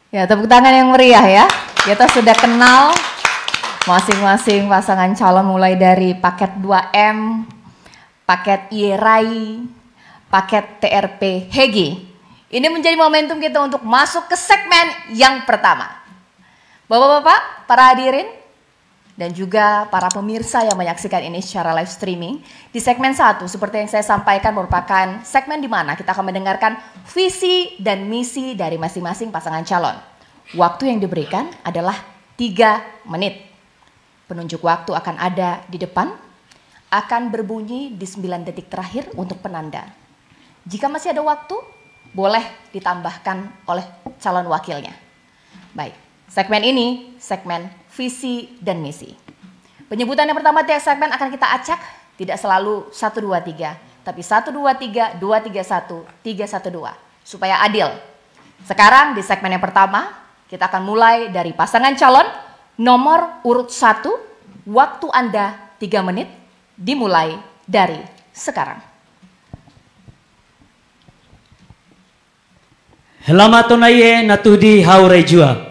Ya, tepuk tangan yang meriah ya. Kita sudah kenal masing-masing pasangan calon mulai dari paket 2M, paket IRAI, paket TRP Hegi. Ini menjadi momentum kita untuk masuk ke segmen yang pertama. Bapak-bapak, para hadirin, dan juga para pemirsa yang menyaksikan ini secara live streaming. Di segmen 1, seperti yang saya sampaikan, merupakan segmen di mana kita akan mendengarkan visi dan misi dari masing-masing pasangan calon. Waktu yang diberikan adalah 3 menit. Penunjuk waktu akan ada di depan, akan berbunyi di 9 detik terakhir untuk penanda. Jika masih ada waktu, boleh ditambahkan oleh calon wakilnya. Baik, segmen ini segmen visi dan misi. Penyebutan yang pertama tiap segmen akan kita acak, tidak selalu 1, 2, 3, tapi 1, 2, 3, 2, 3, 1, 3, 1, 2, supaya adil. Sekarang di segmen yang pertama, kita akan mulai dari pasangan calon nomor urut 1, waktu Anda 3 menit, dimulai dari sekarang. Helamat tonaye natudi haurejua.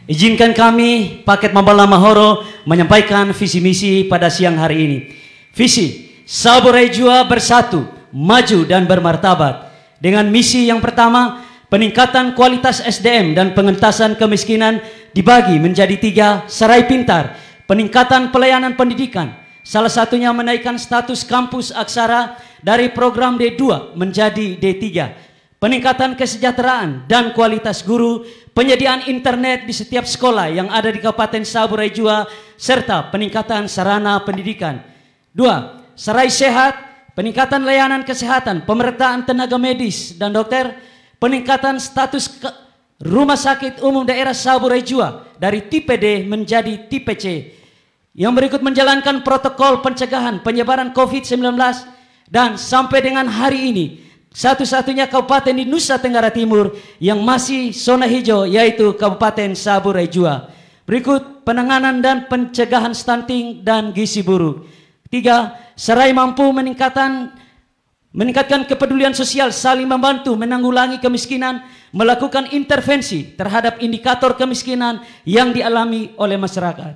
Izinkan kami paket Mambala Mahoro menyampaikan visi misi pada siang hari ini. Visi Saburejua bersatu, maju dan bermartabat. Dengan misi yang pertama, peningkatan kualitas SDM dan pengentasan kemiskinan dibagi menjadi 3 serai pintar. Peningkatan pelayanan pendidikan, salah satunya menaikkan status kampus aksara dari program D2 menjadi D3. Peningkatan kesejahteraan dan kualitas guru, penyediaan internet di setiap sekolah yang ada di Kabupaten Saburejua, serta peningkatan sarana pendidikan. 2. Serai sehat, peningkatan layanan kesehatan, pemerataan tenaga medis dan dokter, peningkatan status rumah sakit umum daerah Saburejua dari tipe D menjadi tipe C. Yang berikut menjalankan protokol pencegahan penyebaran COVID-19 dan sampai dengan hari ini, satu-satunya kabupaten di Nusa Tenggara Timur yang masih zona hijau yaitu Kabupaten Saburejua. Berikut penanganan dan pencegahan stunting dan gizi buruk. 3. Serai mampu meningkatkan kepedulian sosial, saling membantu menanggulangi kemiskinan, melakukan intervensi terhadap indikator kemiskinan yang dialami oleh masyarakat.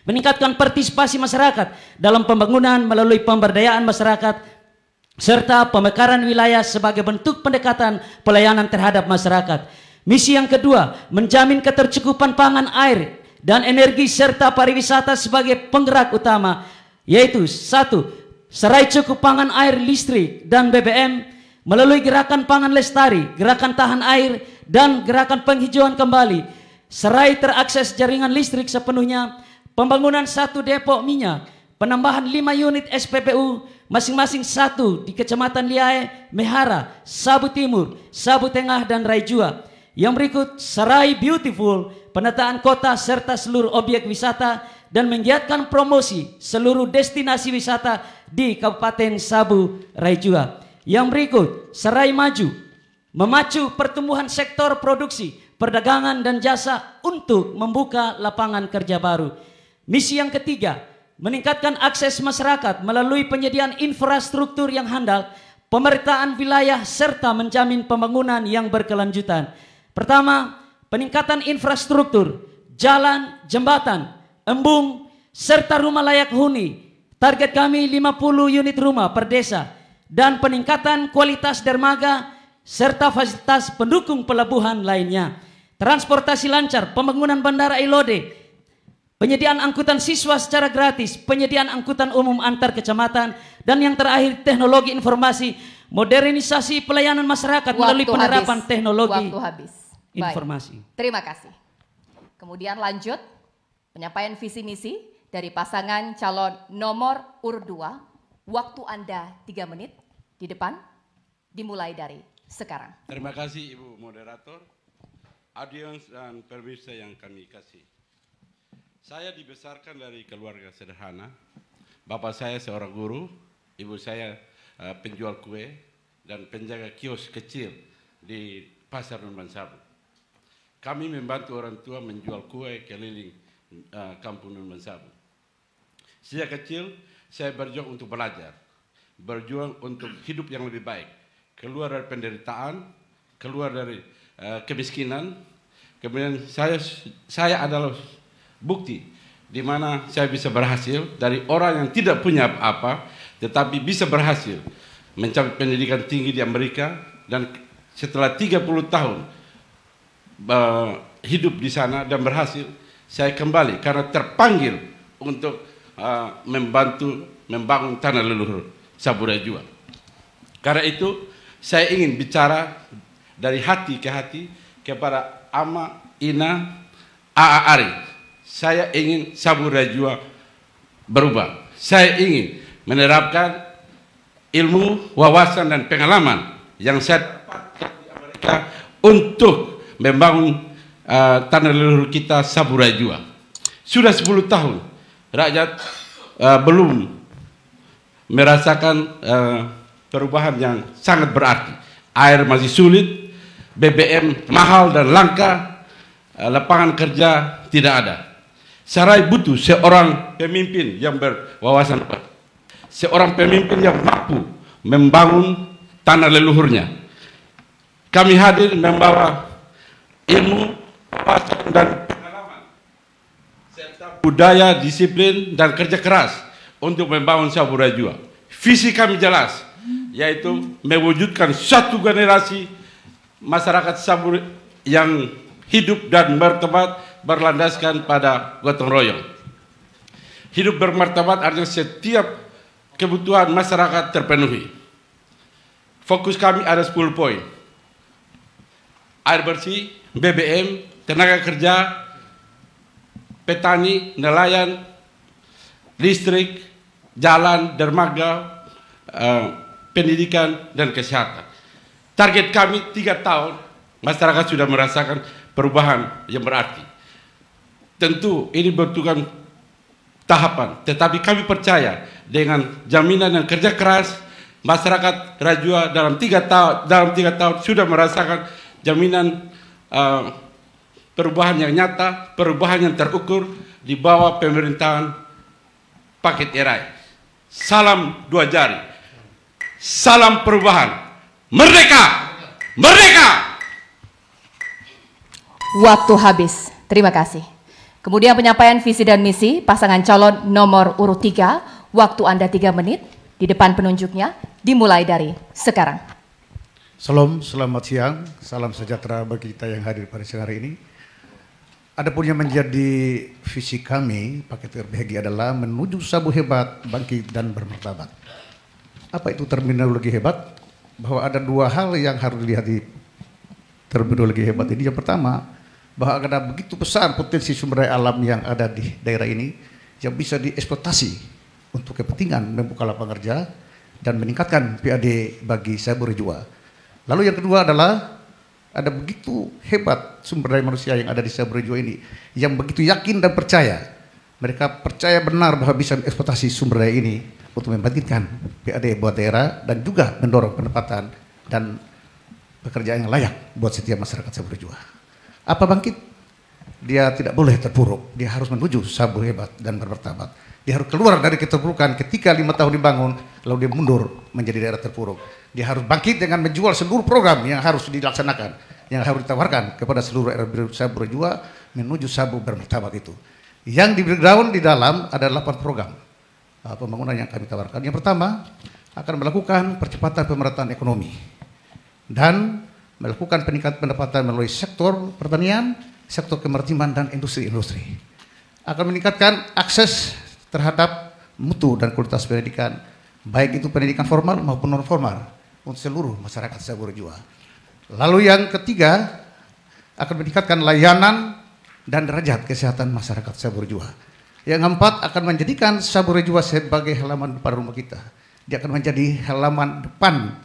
Meningkatkan partisipasi masyarakat dalam pembangunan melalui pemberdayaan masyarakat serta pemekaran wilayah sebagai bentuk pendekatan pelayanan terhadap masyarakat. Misi yang kedua, menjamin ketercukupan pangan, air, dan energi serta pariwisata sebagai penggerak utama, yaitu 1. Serai cukup pangan, air, listrik, dan BBM melalui gerakan pangan lestari, gerakan tahan air, dan gerakan penghijauan kembali. Serai terakses jaringan listrik sepenuhnya, pembangunan 1 depo minyak, penambahan 5 unit SPBU, masing-masing 1 di Kecamatan Liae, Mehara, Sabu Timur, Sabu Tengah, dan Raijua. Yang berikut, Serai Beautiful, penataan kota serta seluruh objek wisata dan menggiatkan promosi seluruh destinasi wisata di Kabupaten Sabu Raijua. Yang berikut, Serai Maju, memacu pertumbuhan sektor produksi, perdagangan, dan jasa untuk membuka lapangan kerja baru. Misi yang ketiga, meningkatkan akses masyarakat melalui penyediaan infrastruktur yang handal, pemerataan wilayah, serta menjamin pembangunan yang berkelanjutan. Pertama, peningkatan infrastruktur, jalan, jembatan, embung, serta rumah layak huni. Target kami 50 unit rumah per desa. Dan peningkatan kualitas dermaga, serta fasilitas pendukung pelabuhan lainnya. Transportasi lancar, pembangunan bandara Ilode, penyediaan angkutan siswa secara gratis, penyediaan angkutan umum antar kecamatan, dan yang terakhir teknologi informasi, modernisasi pelayanan masyarakat melalui penerapan teknologi informasi. Baik. Terima kasih. Kemudian lanjut penyampaian visi misi dari pasangan calon nomor urut 2. Waktu Anda 3 menit di depan, dimulai dari sekarang. Terima kasih Ibu Moderator, audiens dan pemirsa yang kami kasih. Saya dibesarkan dari keluarga sederhana. Bapak saya seorang guru, ibu saya penjual kue dan penjaga kios kecil di Pasar Numan Sabu. Kami membantu orang tua menjual kue keliling kampung Numan Sabu. Sejak kecil saya berjuang untuk belajar, berjuang untuk hidup yang lebih baik, keluar dari penderitaan, keluar dari kemiskinan, kemudian saya adalah bukti di mana saya bisa berhasil dari orang yang tidak punya apa-apa, tetapi bisa berhasil mencapai pendidikan tinggi di Amerika, dan setelah 30 tahun hidup di sana dan berhasil, saya kembali karena terpanggil untuk membantu membangun tanah leluhur Saburajua. Karena itu saya ingin bicara dari hati ke hati kepada Ama, Ina, Aa Ari. Saya ingin Saburajua berubah. Saya ingin menerapkan ilmu, wawasan, dan pengalaman yang saya dapatkan di Amerika untuk membangun tanah leluhur kita Saburajua. Sudah 10 tahun rakyat belum merasakan perubahan yang sangat berarti. Air masih sulit, BBM mahal dan langka, lapangan kerja tidak ada. Sarai butuh seorang pemimpin yang berwawasan, seorang pemimpin yang mampu membangun tanah leluhurnya. Kami hadir membawa ilmu, wawasan, dan pengalaman serta budaya, disiplin, dan kerja keras untuk membangun Saburajua. Visi kami jelas, yaitu mewujudkan satu generasi masyarakat Sabur yang hidup dan bermartabat berlandaskan pada gotong royong. Hidup bermartabat artinya setiap kebutuhan masyarakat terpenuhi. Fokus kami ada 10 poin. Air bersih, BBM, tenaga kerja, petani, nelayan, listrik, jalan, dermaga, pendidikan, dan kesehatan. Target kami 3 tahun, masyarakat sudah merasakan perubahan yang berarti. Tentu ini membutuhkan tahapan, tetapi kami percaya dengan jaminan dan kerja keras, masyarakat Rajua dalam 3 tahun sudah merasakan jaminan perubahan yang nyata, perubahan yang terukur di bawah pemerintahan Paket Erai. Salam 2 jari, salam perubahan, merdeka, merdeka. Waktu habis, terima kasih. Kemudian penyampaian visi dan misi pasangan calon nomor urut 3, waktu Anda 3 menit, di depan penunjuknya, dimulai dari sekarang. Salam, selamat siang, salam sejahtera bagi kita yang hadir pada siang hari ini. Adapun yang menjadi visi kami, Paket RBHG adalah menuju Sabu hebat, bangkit dan bermartabat. Apa itu terminologi hebat? Bahwa ada 2 hal yang harus dilihat di terminologi hebat ini. Yang pertama, bahwa ada begitu besar potensi sumber daya alam yang ada di daerah ini yang bisa dieksploitasi untuk kepentingan membuka lapangan kerja dan meningkatkan PAD bagi Saburajua. Lalu yang kedua adalah ada begitu hebat sumber daya manusia yang ada di Saburajua ini yang begitu yakin dan percaya. Mereka percaya benar bahwa bisa mengeksploitasi sumber daya ini untuk membangkitkan PAD buat daerah dan juga mendorong pendapatan dan pekerjaan yang layak buat setiap masyarakat Saburajua. Apa bangkit? Dia tidak boleh terpuruk. Dia harus menuju Sabu hebat dan bermartabat. Dia harus keluar dari keterpurukan ketika 5 tahun dibangun, lalu dia mundur menjadi daerah terpuruk. Dia harus bangkit dengan menjual seluruh program yang harus dilaksanakan, yang harus ditawarkan kepada seluruh RB Saburajua menuju Sabu bermartabat itu. Yang di breakdown di dalam ada 8 program pembangunan yang kami tawarkan. Yang pertama, akan melakukan percepatan pemerataan ekonomi dan melakukan peningkatan pendapatan melalui sektor pertanian, sektor kemaritiman, dan industri-industri. Akan meningkatkan akses terhadap mutu dan kualitas pendidikan, baik itu pendidikan formal maupun non formal untuk seluruh masyarakat Saburajua. Lalu yang ketiga, akan meningkatkan layanan dan derajat kesehatan masyarakat Saburajua. Yang keempat, akan menjadikan Saburajua sebagai halaman depan rumah kita. Dia akan menjadi halaman depan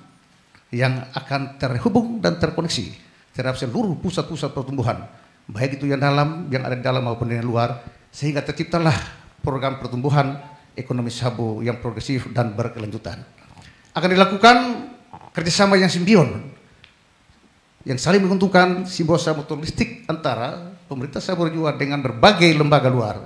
yang akan terhubung dan terkoneksi terhadap seluruh pusat-pusat pertumbuhan, baik itu yang dalam, yang ada di dalam maupun yang luar, sehingga terciptalah program pertumbuhan ekonomi Sabu yang progresif dan berkelanjutan. Akan dilakukan kerjasama yang simbion, yang saling menguntungkan, simbiosa mutualistik antara pemerintah Saburajua dengan berbagai lembaga luar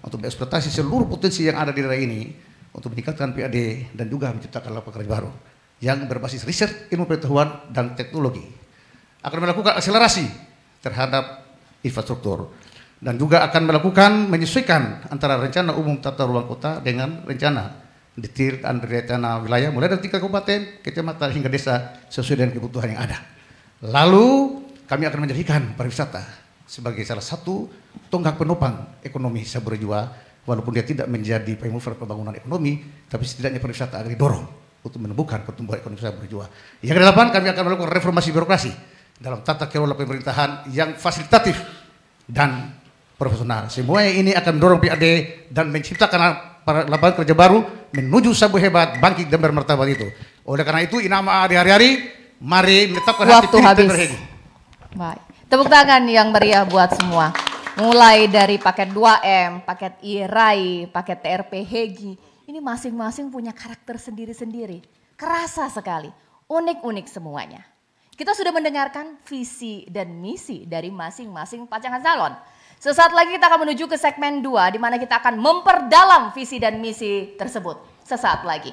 untuk mengeksploitasi seluruh potensi yang ada di daerah ini untuk meningkatkan PAD dan juga menciptakan lapangan kerja baru yang berbasis riset, ilmu pengetahuan, dan teknologi. Akan melakukan akselerasi terhadap infrastruktur. Dan juga akan melakukan menyesuaikan antara rencana umum tata ruang kota dengan rencana detail dan rencana wilayah mulai dari tingkat kabupaten, kecamatan hingga desa sesuai dengan kebutuhan yang ada. Lalu kami akan menjadikan pariwisata sebagai salah satu tonggak penopang ekonomi Saburai Jua, walaupun dia tidak menjadi pengmover pembangunan ekonomi, tapi setidaknya pariwisata akan didorong untuk menumbuhkan pertumbuhan ekonomi Saburai Jua. Yang kedelapan, kami akan melakukan reformasi birokrasi dalam tata kelola pemerintahan yang fasilitatif dan profesional. Semua ini akan mendorong PAD dan menciptakan lapangan kerja baru menuju Sabu hebat, bangkit dan bermartabat itu. Oleh karena itu, inama di hari-hari, mari menetapkan waktu habis. Baik. Tepuk tangan yang meriah buat semua. Mulai dari paket 2M, paket IRAI, paket TRP Hegi. Ini masing-masing punya karakter sendiri-sendiri. Kerasa sekali, unik-unik semuanya. Kita sudah mendengarkan visi dan misi dari masing-masing pasangan calon. Sesaat lagi kita akan menuju ke segmen 2 di mana kita akan memperdalam visi dan misi tersebut. Sesaat lagi.